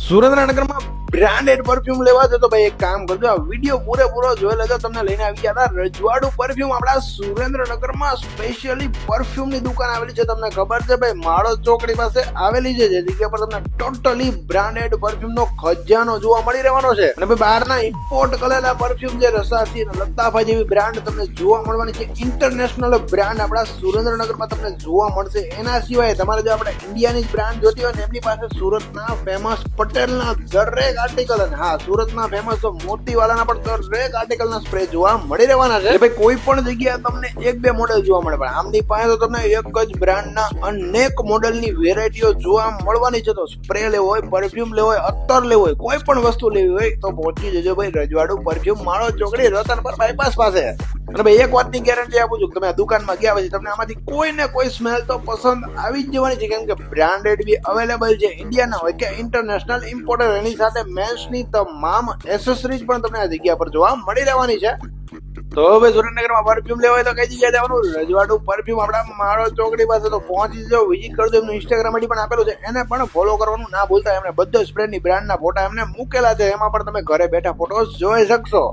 સુરેન્દ્રનગરમાં branded perfume લેવા છે તો ભાઈ એક કામ કરજો, આ વિડીયો પૂરેપૂરો જોઈ લેજો. તમને લઈને આવી ગયા હતા રજવાડું પરફ્યુમ. આપણા સુરેન્દ્રનગરમાં સ્પેશિયલી પરફ્યુમ ની દુકાન આવેલી છે. તમને ખબર છે ભાઈ, માળો ચોકડી પાસે આવેલી છે, જે જગ્યા પર તમને ટોટલી બ્રાન્ડેડ પરફ્યુમ નો ખજાનો જોવા મળી રહેવાનો છે. અને ભાઈ બહારના ઇમ્પોર્ટ કરેલા પરફ્યુમ જે રસાથી અને લતાફા જેવી બ્રાન્ડ તમને જોવા મળવાની છે. ઇન્ટરનેશનલ બ્રાન્ડ આપણા સુરેન્દ્રનગરમાં તમને જોવા મળશે. એના સિવાય તમારે જો આપણે ઇન્ડિયાની જ બ્રાન્ડ જોતી હોય ને, એમની પાસે સુરતના ફેમસ પટેલના દરેક આર્ટિકલ, અને હા સુરતના ફેમસ મોતીવાલાના પણ દરેક આર્ટિકલ ના સ્પ્રે જોવા મળી રહેવાના છે. ભાઈ કોઈ પણ જગ્યાએ તમને એક બે મોડેલ જોવા મળે, પણ આમની પાસે તો તમને એક જ બ્રાન્ડના અનેક મોડેલની વેરાયટીઓ જોવા મળવાની છે. તો સ્પ્રે લેવો હોય, પરફ્યુમ લેવો હોય, અત્તર લેવો હોય, કોઈ પણ વસ્તુ લેવી હોય તો પહોંચી જજો ભાઈ રજવાડું પરફ્યુમ, માળો ચોકડી, રતનપર બાયપાસ પાસે. અને ભાઈ એક વાતની ગેરંટી આપું છું, તમે આ દુકાનમાં ગયા પછી તમને આમાંથી કોઈ ને કોઈ સ્મેલ તો પસંદ આવી જ જવાની છે, કેમ કે બ્રાન્ડેડ બી અવેલેબલ છે, ઇન્ડિયાના હોય કે ઇન્ટરનેશનલ ઇમ્પોર્ટર. એની સાથે મેન્સની તમામ એસેસરીઝ પણ તમને આ જગ્યા પર જોવા મળી રહેવાની છે. તો હવે સુરેન્દ્રનગરમાં પરફ્યુમ લેવા હોય તો કઈ જગ્યાએ જવાનું? રજવાડું પરફ્યુમ આપણા માળો ચોકડી પાસે. તો પહોંચી જાઓ, વિઝિટ કરજો. એમનું ઇન્સ્ટાગ્રામ આઈડી પણ આપેલું છે, એને પણ ફોલો કરવાનું ના ભૂલતા. એમને બધા સ્પ્રેની બ્રાન્ડના ફોટા એમને મૂકેલા છે, એમાં પણ તમે ઘરે બેઠા ફોટો જોઈ શકશો.